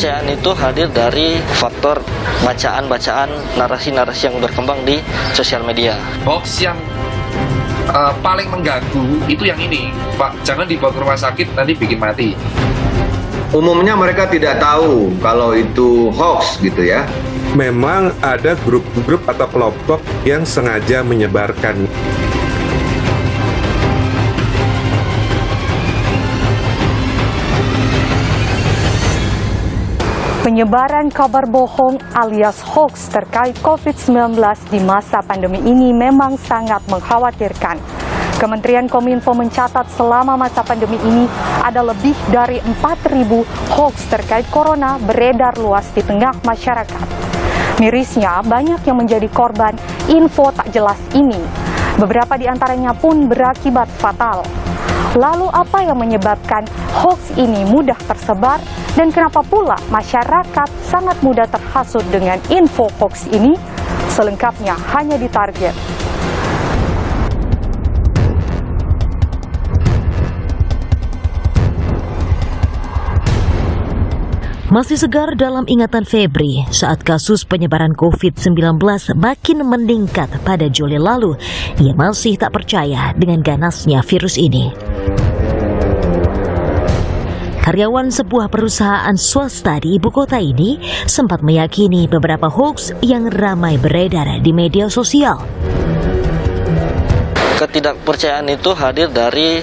ketidakpercayaan itu hadir dari faktor bacaan-bacaan, narasi-narasi yang berkembang di sosial media. Hoax yang paling mengganggu itu yang ini, Pak, jangan dibawa ke rumah sakit nanti bikin mati. Umumnya mereka tidak tahu kalau itu hoax gitu ya. Memang ada grup-grup atau kelompok yang sengaja menyebarkan. Penyebaran kabar bohong alias hoax terkait COVID-19 di masa pandemi ini memang sangat mengkhawatirkan. Kementerian Kominfo mencatat selama masa pandemi ini ada lebih dari 4.000 hoax terkait corona beredar luas di tengah masyarakat. Mirisnya, banyak yang menjadi korban info tak jelas ini. Beberapa di antaranya pun berakibat fatal. Lalu apa yang menyebabkan hoax ini mudah tersebar dan kenapa pula masyarakat sangat mudah terhasut dengan info hoax ini? Selengkapnya hanya di Target. Masih segar dalam ingatan Febri saat kasus penyebaran COVID-19 makin meningkat pada Juli lalu. Ia masih tak percaya dengan ganasnya virus ini. Karyawan sebuah perusahaan swasta di ibu kota ini sempat meyakini beberapa hoax yang ramai beredar di media sosial. Ketidakpercayaan itu hadir dari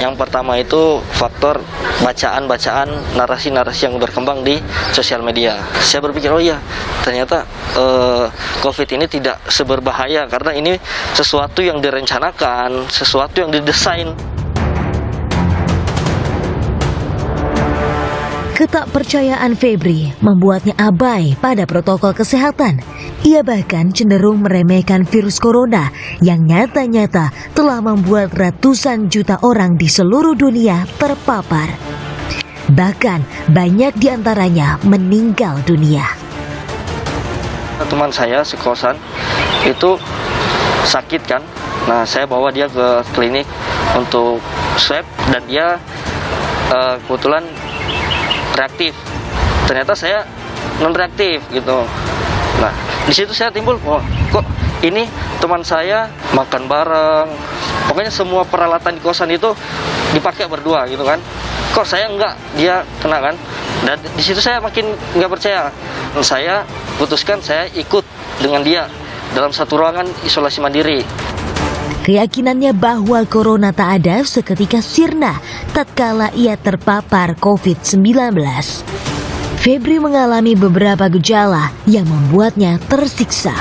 yang pertama itu faktor bacaan-bacaan, narasi-narasi yang berkembang di sosial media. Saya berpikir, oh iya, ternyata COVID ini tidak seberbahaya karena ini sesuatu yang direncanakan, sesuatu yang didesain. Ketakpercayaan Febri membuatnya abai pada protokol kesehatan. Ia bahkan cenderung meremehkan virus corona yang nyata-nyata telah membuat ratusan juta orang di seluruh dunia terpapar. Bahkan banyak di antaranya meninggal dunia. Teman saya sekosan itu sakit kan. Nah, saya bawa dia ke klinik untuk swab dan dia kebetulan reaktif. Ternyata saya non reaktif gitu. Nah, di situ saya timbul, oh, kok ini teman saya makan bareng. Pokoknya semua peralatan di kosan itu dipakai berdua gitu kan. Kok saya enggak, dia kena kan. Dan di situ saya makin enggak percaya. Saya putuskan saya ikut dengan dia dalam satu ruangan isolasi mandiri. Keyakinannya bahwa corona tak ada seketika sirna tatkala ia terpapar COVID-19. Febri mengalami beberapa gejala yang membuatnya tersiksa.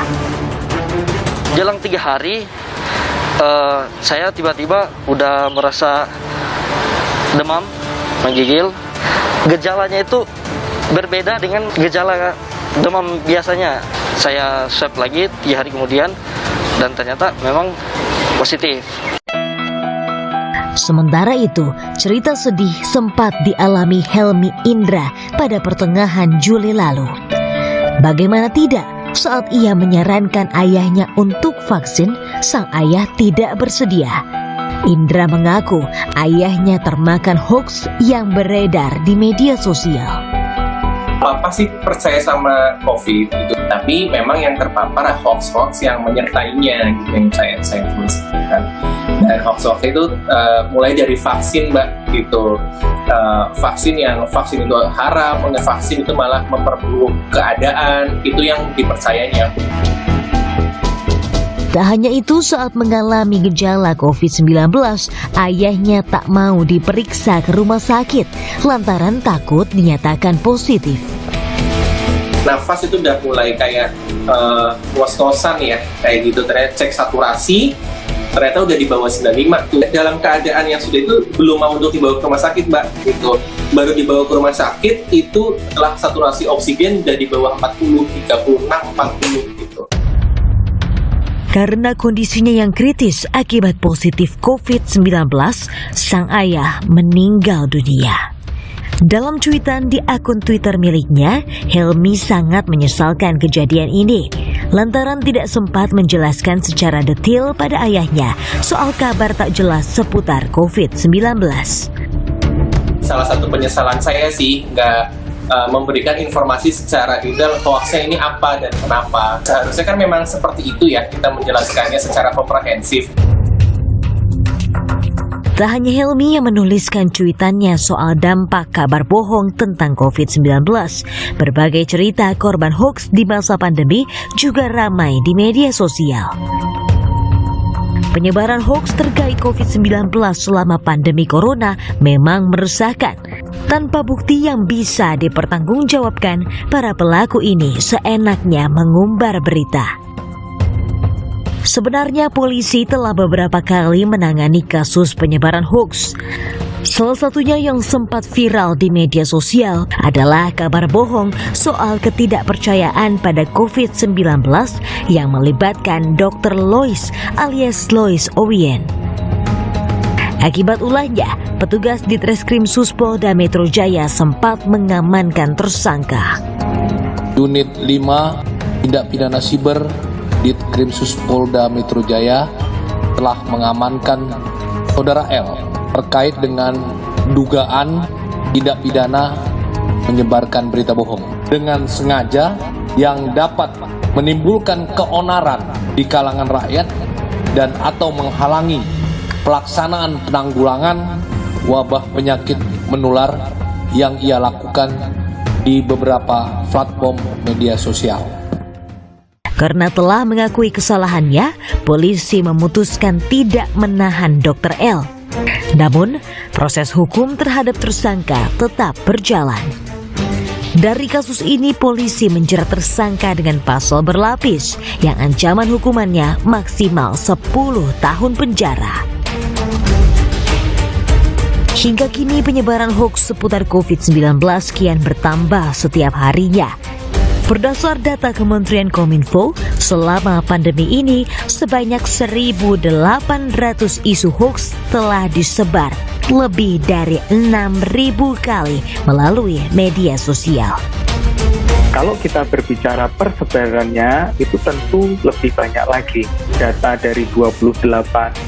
Jelang 3 hari, saya tiba-tiba udah merasa demam, menggigil. Gejalanya itu berbeda dengan gejala demam biasanya. Saya swab lagi 3 hari kemudian dan ternyata memang positif. Sementara itu, cerita sedih sempat dialami Helmi Indra pada pertengahan Juli lalu. Bagaimana tidak, saat ia menyarankan ayahnya untuk vaksin, sang ayah tidak bersedia. Indra mengaku ayahnya termakan hoax yang beredar di media sosial. Papa sih percaya sama COVID gitu, tapi memang yang terpapar hoax-hoax yang menyertainya gitu yang saya tuliskan. Dan hoax-hoax itu mulai dari vaksin, Mbak, gitu. Vaksin itu haram, vaksin itu malah memperburuk keadaan, itu yang dipercayanya. Tak hanya itu, saat mengalami gejala COVID-19, ayahnya tak mau diperiksa ke rumah sakit lantaran takut dinyatakan positif. Nafas itu udah mulai kayak was-wasan ya, kayak gitu. Ternyata cek saturasi, ternyata udah di bawah 95 tuh. Dalam keadaan yang sudah itu belum mau untuk dibawa ke rumah sakit, Mbak, gitu. Baru dibawa ke rumah sakit itu setelah saturasi oksigen udah di bawah 40, 36, 40 gitu. Karena kondisinya yang kritis akibat positif COVID-19, sang ayah meninggal dunia. Dalam cuitan di akun Twitter miliknya, Helmi sangat menyesalkan kejadian ini lantaran tidak sempat menjelaskan secara detail pada ayahnya soal kabar tak jelas seputar COVID-19. Salah satu penyesalan saya sih nggak memberikan informasi secara detail hoaxnya ini apa dan kenapa. Seharusnya kan memang seperti itu ya, kita menjelaskannya secara komprehensif. Tak hanya Helmi yang menuliskan cuitannya soal dampak kabar bohong tentang COVID-19, berbagai cerita korban hoax di masa pandemi juga ramai di media sosial. Penyebaran hoax terkait COVID-19 selama pandemi corona memang meresahkan. Tanpa bukti yang bisa dipertanggungjawabkan, para pelaku ini seenaknya mengumbar berita. Sebenarnya polisi telah beberapa kali menangani kasus penyebaran hoax. Salah satunya yang sempat viral di media sosial adalah kabar bohong soal ketidakpercayaan pada COVID-19 yang melibatkan Dr. Lois alias Lois Owien. Akibat ulahnya, petugas di Treskrim Suspolda Metro Jaya sempat mengamankan tersangka. Unit 5 Tindak Pidana Siber Ditkrimsus Polda Metro Jaya telah mengamankan Saudara L terkait dengan dugaan tindak pidana menyebarkan berita bohong dengan sengaja yang dapat menimbulkan keonaran di kalangan rakyat dan atau menghalangi pelaksanaan penanggulangan wabah penyakit menular yang ia lakukan di beberapa platform media sosial. Karena telah mengakui kesalahannya, polisi memutuskan tidak menahan Dr. L. Namun, proses hukum terhadap tersangka tetap berjalan. Dari kasus ini, polisi menjerat tersangka dengan pasal berlapis yang ancaman hukumannya maksimal 10 tahun penjara. Hingga kini penyebaran hoax seputar COVID-19 kian bertambah setiap harinya. Berdasar data Kementerian Kominfo, selama pandemi ini sebanyak 1.800 isu hoax telah disebar lebih dari 6.000 kali melalui media sosial. Kalau kita berbicara persebarannya, itu tentu lebih banyak lagi. Data dari 28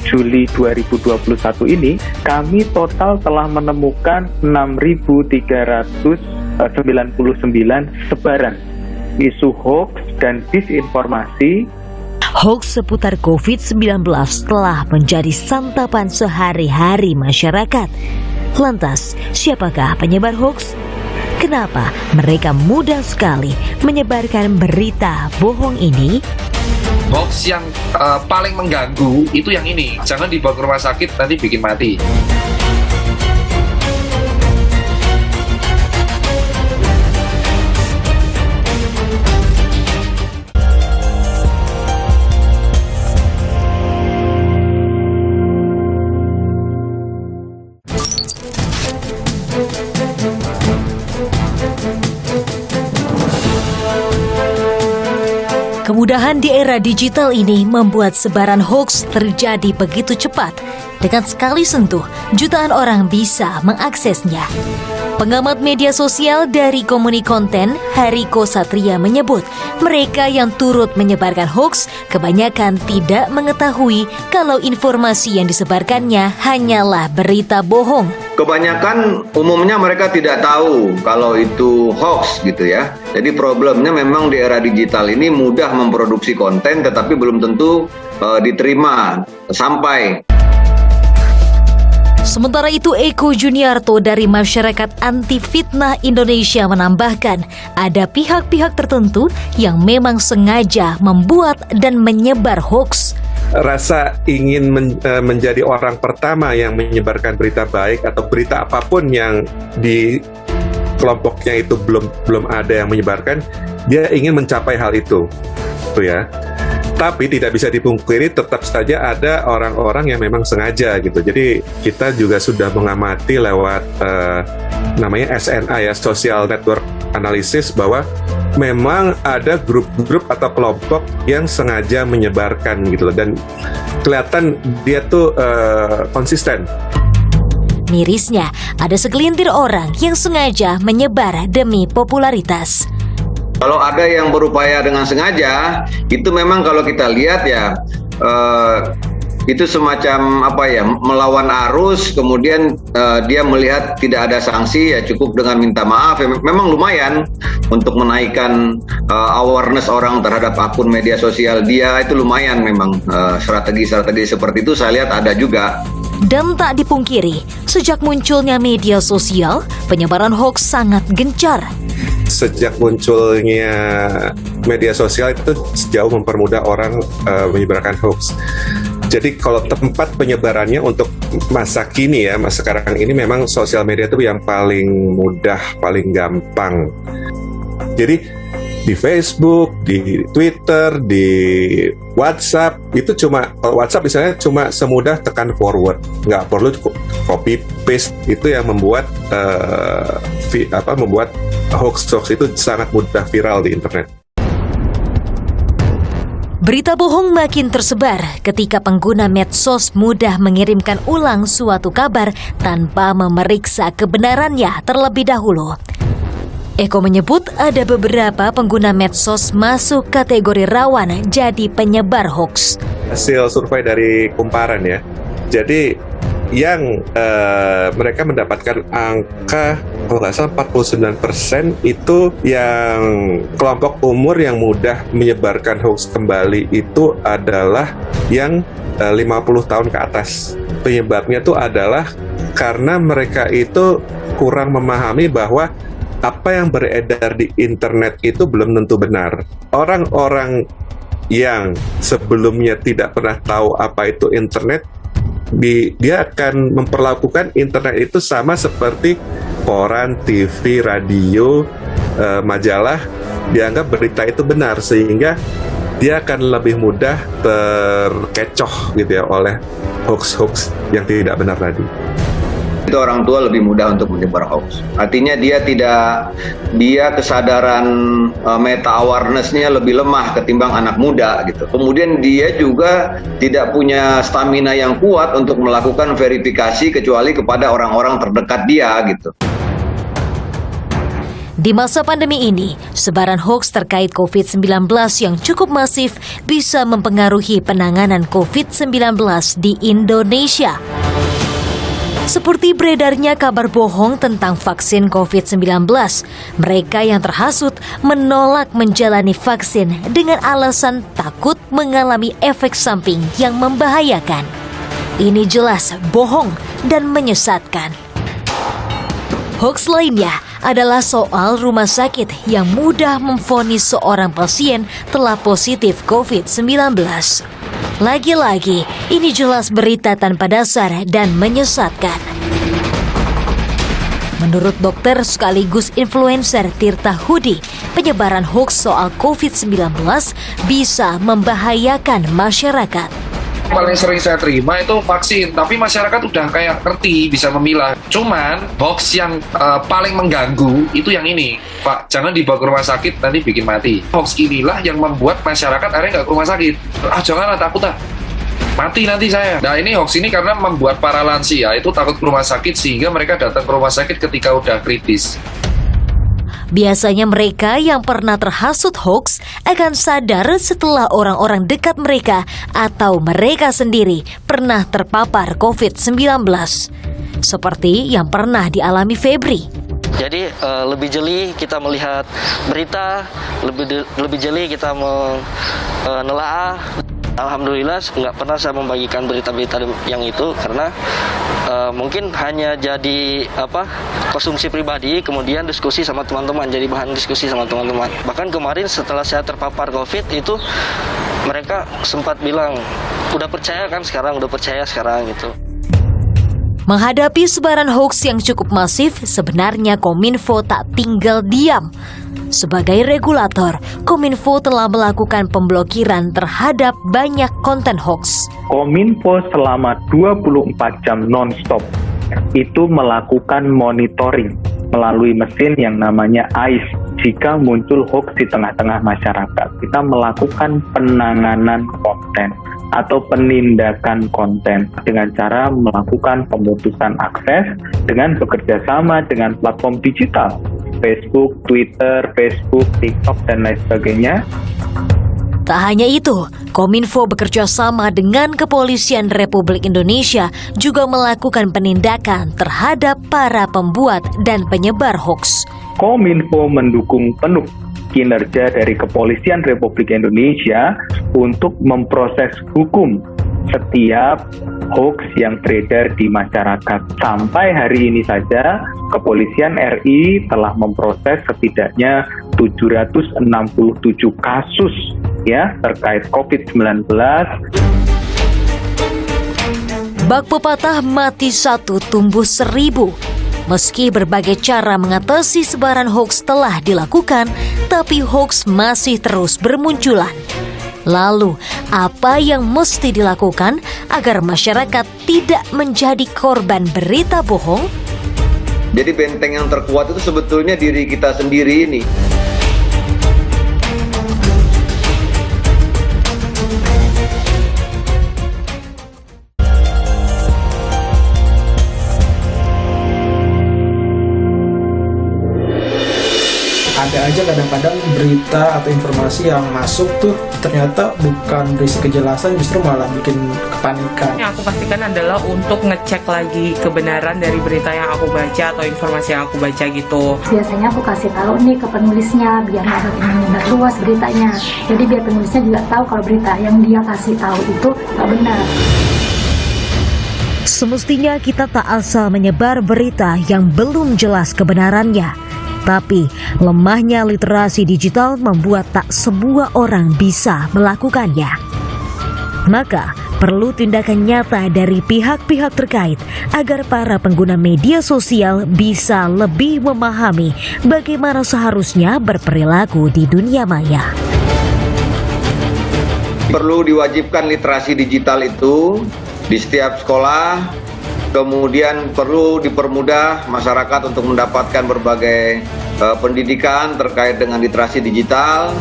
Juli 2021 ini, kami total telah menemukan 6.399 sebaran isu hoax dan disinformasi. Hoax seputar COVID-19 telah menjadi santapan sehari-hari masyarakat. Lantas, siapakah penyebar hoax? Kenapa mereka mudah sekali menyebarkan berita bohong ini? Hoax yang paling mengganggu itu yang ini. Jangan dibawa ke rumah sakit, nanti bikin mati. Kemudahan di era digital ini membuat sebaran hoax terjadi begitu cepat. Dengan sekali sentuh, jutaan orang bisa mengaksesnya. Pengamat media sosial dari Komuni Konten, Hariko Satria menyebut, mereka yang turut menyebarkan hoax kebanyakan tidak mengetahui kalau informasi yang disebarkannya hanyalah berita bohong. Kebanyakan umumnya mereka tidak tahu kalau itu hoax gitu ya. Jadi problemnya memang di era digital ini mudah memproduksi konten tetapi belum tentu diterima sampai. Sementara itu, Eko Juniarto dari Masyarakat Anti Fitnah Indonesia menambahkan, ada pihak-pihak tertentu yang memang sengaja membuat dan menyebar hoax. Rasa ingin menjadi orang pertama yang menyebarkan berita baik atau berita apapun yang di kelompoknya itu belum ada yang menyebarkan, dia ingin mencapai hal itu, tuh ya. Tapi tidak bisa dipungkiri tetap saja ada orang-orang yang memang sengaja gitu. Jadi kita juga sudah mengamati lewat namanya SNA ya, Social Network Analysis, bahwa memang ada grup-grup atau kelompok yang sengaja menyebarkan gitu loh. Dan kelihatan dia tuh konsisten. Mirisnya, ada segelintir orang yang sengaja menyebar demi popularitas. Kalau ada yang berupaya dengan sengaja, itu memang kalau kita lihat ya itu semacam melawan arus, kemudian dia melihat tidak ada sanksi, ya cukup dengan minta maaf. Memang lumayan untuk menaikkan awareness orang terhadap akun media sosial dia, itu lumayan memang. Strategi-strategi seperti itu saya lihat ada juga. Dan tak dipungkiri, sejak munculnya media sosial, penyebaran hoaks sangat gencar. Sejak munculnya media sosial itu sejauh mempermudah orang menyebarkan hoax. Jadi kalau tempat penyebarannya untuk masa kini ya, masa sekarang ini memang sosial media itu yang paling mudah, paling gampang. Jadi di Facebook, di Twitter, di WhatsApp, itu kalau WhatsApp misalnya cuma semudah tekan forward, nggak perlu copy paste. Itu yang membuat membuat hoax itu sangat mudah viral di internet. Berita bohong makin tersebar ketika pengguna medsos mudah mengirimkan ulang suatu kabar tanpa memeriksa kebenarannya terlebih dahulu. Eko menyebut ada beberapa pengguna medsos masuk kategori rawan jadi penyebar hoax. Hasil survei dari Kumparan ya, jadi yang mereka mendapatkan angka kalau nggak salah 49% itu yang kelompok umur yang mudah menyebarkan hoax kembali itu adalah yang 50 tahun ke atas. Penyebabnya itu adalah karena mereka itu kurang memahami bahwa apa yang beredar di internet itu belum tentu benar. Orang-orang yang sebelumnya tidak pernah tahu apa itu internet, dia akan memperlakukan internet itu sama seperti koran, TV, radio, majalah, dianggap berita itu benar, sehingga dia akan lebih mudah terkecoh gitu ya oleh hoax-hoax yang tidak benar tadi. Itu orang tua lebih mudah untuk menyebar hoax. Artinya dia kesadaran meta awareness-nya lebih lemah ketimbang anak muda gitu. Kemudian dia juga tidak punya stamina yang kuat untuk melakukan verifikasi kecuali kepada orang-orang terdekat dia gitu. Di masa pandemi ini, sebaran hoax terkait COVID-19 yang cukup masif bisa mempengaruhi penanganan COVID-19 di Indonesia. Seperti beredarnya kabar bohong tentang vaksin COVID-19, mereka yang terhasut menolak menjalani vaksin dengan alasan takut mengalami efek samping yang membahayakan. Ini jelas bohong dan menyesatkan. Hoax lainnya adalah soal rumah sakit yang mudah memvonis seorang pasien telah positif COVID-19. Lagi-lagi, ini jelas berita tanpa dasar dan menyesatkan. Menurut dokter sekaligus influencer Tirta Hudi, penyebaran hoax soal COVID-19 bisa membahayakan masyarakat. Paling sering saya terima itu vaksin, tapi masyarakat udah kayak ngerti, bisa memilah. Cuman hoax yang paling mengganggu itu yang ini, Pak, jangan dibawa ke rumah sakit, nanti bikin mati. Hoax inilah yang membuat masyarakat akhirnya nggak ke rumah sakit. Janganlah, takut mati nanti saya. Nah, ini hoax ini karena membuat para lansia itu takut ke rumah sakit sehingga mereka datang ke rumah sakit ketika udah kritis. Biasanya mereka yang pernah terhasut hoax akan sadar setelah orang-orang dekat mereka atau mereka sendiri pernah terpapar COVID-19. Seperti yang pernah dialami Febri. Jadi lebih jeli kita melihat berita, lebih jeli kita menelaah. Alhamdulillah nggak pernah saya membagikan berita-berita yang itu karena mungkin hanya jadi konsumsi pribadi, kemudian diskusi sama teman-teman, jadi bahan diskusi sama teman-teman. Bahkan kemarin setelah saya terpapar COVID itu mereka sempat bilang udah percaya sekarang gitu. Menghadapi sebaran hoax yang cukup masif, sebenarnya Kominfo tak tinggal diam. Sebagai regulator, Kominfo telah melakukan pemblokiran terhadap banyak konten hoax. Kominfo selama 24 jam non-stop itu melakukan monitoring melalui mesin yang namanya AIS. Jika muncul hoax di tengah-tengah masyarakat, kita melakukan penanganan konten atau penindakan konten dengan cara melakukan pemutusan akses dengan bekerja sama dengan platform digital, Facebook, Twitter, TikTok, dan lain sebagainya. Tak hanya itu, Kominfo bekerja sama dengan Kepolisian Republik Indonesia juga melakukan penindakan terhadap para pembuat dan penyebar hoaks. Kominfo mendukung penuh kinerja dari Kepolisian Republik Indonesia untuk memproses hukum setiap hoax yang beredar di masyarakat. Sampai hari ini saja, Kepolisian RI telah memproses setidaknya 767 kasus ya terkait COVID-19. Bak pepatah mati satu tumbuh 1000. Meski berbagai cara mengatasi sebaran hoaks telah dilakukan, tapi hoaks masih terus bermunculan. Lalu, apa yang mesti dilakukan agar masyarakat tidak menjadi korban berita bohong? Jadi benteng yang terkuat itu sebetulnya diri kita sendiri ini. Ada aja kadang-kadang berita atau informasi yang masuk tuh ternyata bukan berisi kejelasan, justru malah bikin kepanikan. Yang aku pastikan adalah untuk ngecek lagi kebenaran dari berita yang aku baca atau informasi yang aku baca gitu. Biasanya aku kasih tahu nih ke penulisnya biar nggak menyebar luas beritanya. Jadi biar penulisnya juga tahu kalau berita yang dia kasih tahu itu nggak benar. Semestinya kita tak asal menyebar berita yang belum jelas kebenarannya. Tapi lemahnya literasi digital membuat tak semua orang bisa melakukannya. Maka perlu tindakan nyata dari pihak-pihak terkait agar para pengguna media sosial bisa lebih memahami bagaimana seharusnya berperilaku di dunia maya. Perlu diwajibkan literasi digital itu di setiap sekolah. Kemudian perlu dipermudah masyarakat untuk mendapatkan berbagai pendidikan terkait dengan literasi digital.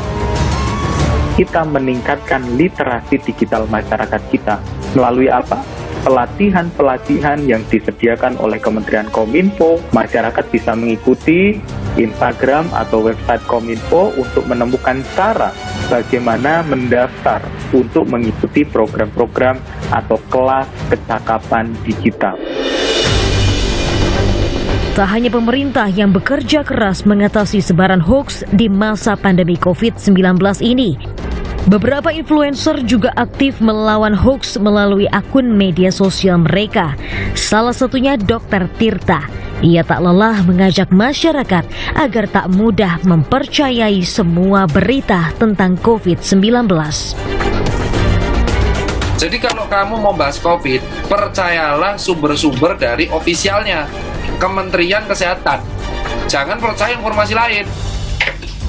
Kita meningkatkan literasi digital masyarakat kita melalui apa? Pelatihan-pelatihan yang disediakan oleh Kementerian Kominfo. Masyarakat bisa mengikuti Instagram atau website Kominfo untuk menemukan cara bagaimana mendaftar untuk mengikuti program-program atau kelas kecakapan digital. Tak hanya pemerintah yang bekerja keras mengatasi sebaran hoaks di masa pandemi COVID-19 ini, beberapa influencer juga aktif melawan hoaks melalui akun media sosial mereka. Salah satunya Dr. Tirta. Ia tak lelah mengajak masyarakat agar tak mudah mempercayai semua berita tentang COVID-19. Jadi kalau kamu mau bahas COVID, percayalah sumber-sumber dari ofisialnya, Kementerian Kesehatan. Jangan percaya informasi lain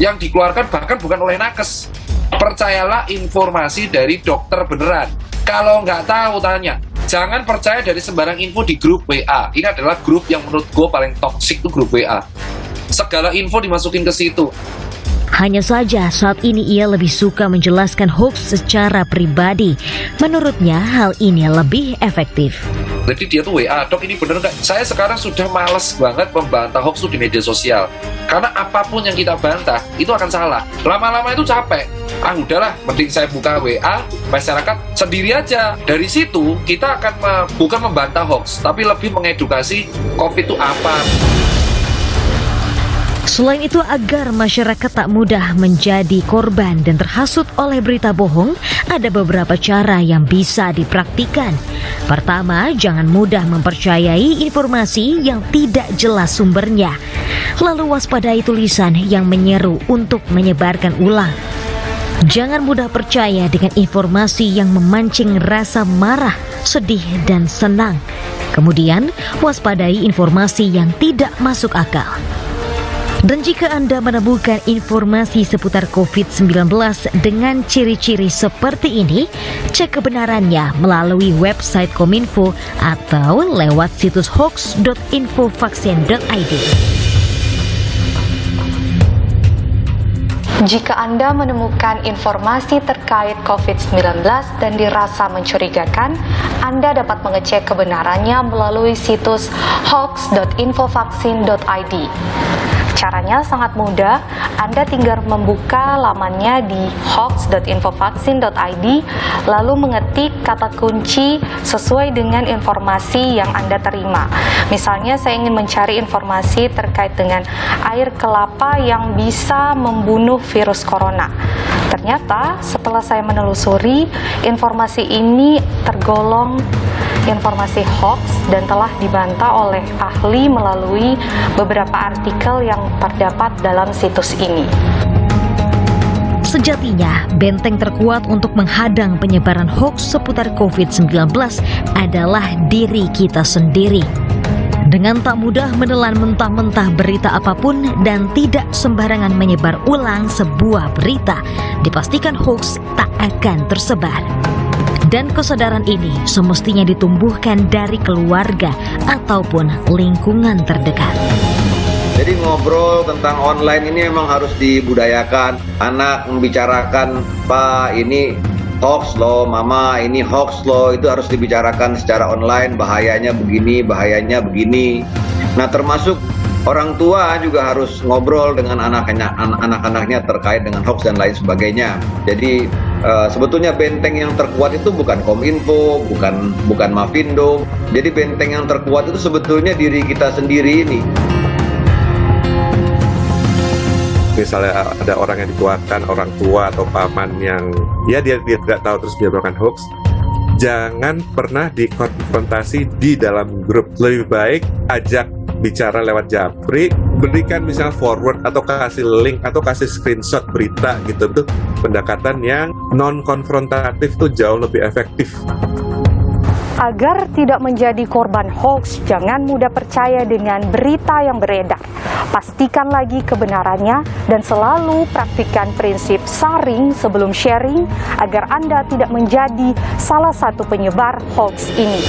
yang dikeluarkan bahkan bukan oleh nakes. Percayalah informasi dari dokter beneran. Kalau nggak tahu tanya. Jangan percaya dari sembarang info di grup WA. Ini adalah grup yang menurut gue paling toksik tuh grup WA. Segala info dimasukin ke situ. Hanya saja saat ini ia lebih suka menjelaskan hoaks secara pribadi. Menurutnya hal ini lebih efektif. Jadi dia tuh WA, dok ini bener nggak? Saya sekarang sudah males banget membantah hoax tuh di media sosial. Karena apapun yang kita bantah, itu akan salah. Lama-lama itu capek. Ah udahlah, mending saya buka WA, masyarakat sendiri aja. Dari situ, kita akan bukan membantah hoax, tapi lebih mengedukasi COVID itu apa. Selain itu, agar masyarakat tak mudah menjadi korban dan terhasut oleh berita bohong, ada beberapa cara yang bisa dipraktikan. Pertama, jangan mudah mempercayai informasi yang tidak jelas sumbernya. Lalu waspadai tulisan yang menyeru untuk menyebarkan ulang. Jangan mudah percaya dengan informasi yang memancing rasa marah, sedih, dan senang. Kemudian, waspadai informasi yang tidak masuk akal. Dan jika Anda menemukan informasi seputar COVID-19 dengan ciri-ciri seperti ini, cek kebenarannya melalui website Kominfo atau lewat situs hoax.infovaksin.id. Jika Anda menemukan informasi terkait COVID-19 dan dirasa mencurigakan, Anda dapat mengecek kebenarannya melalui situs hoax.infovaksin.id. Caranya sangat mudah, Anda tinggal membuka lamannya di hoax.infovaksin.id, lalu mengetik kata kunci sesuai dengan informasi yang Anda terima. Misalnya saya ingin mencari informasi terkait dengan air kelapa yang bisa membunuh virus corona. Ternyata setelah saya menelusuri, informasi ini tergolong informasi hoax dan telah dibantah oleh ahli melalui beberapa artikel yang terdapat dalam situs ini. Sejatinya, benteng terkuat untuk menghadang penyebaran hoax seputar COVID-19 adalah diri kita sendiri. Dengan tak mudah menelan mentah-mentah berita apapun dan tidak sembarangan menyebar ulang sebuah berita, dipastikan hoax tak akan tersebar. Dan kesadaran ini semestinya ditumbuhkan dari keluarga ataupun lingkungan terdekat. Jadi ngobrol tentang online ini memang harus dibudayakan. Anak membicarakan, Pak ini hoax loh, Mama ini hoax loh, itu harus dibicarakan secara online, bahayanya begini, bahayanya begini. Nah termasuk orang tua juga harus ngobrol dengan anak-anaknya terkait dengan hoax dan lain sebagainya. Jadi sebetulnya benteng yang terkuat itu bukan Kominfo, bukan Mavindo. Jadi benteng yang terkuat itu sebetulnya diri kita sendiri ini. Misalnya ada orang yang dituakan, orang tua atau paman yang ya dia tidak tahu terus menyebarkan hoax, jangan pernah dikonfrontasi di dalam grup. Lebih baik ajak bicara lewat japri, berikan misalnya forward atau kasih link atau kasih screenshot berita gitu. Itu pendekatan yang non konfrontatif tuh jauh lebih efektif. Agar tidak menjadi korban hoax, jangan mudah percaya dengan berita yang beredar. Pastikan lagi kebenarannya dan selalu praktikkan prinsip saring sebelum sharing agar Anda tidak menjadi salah satu penyebar hoax ini.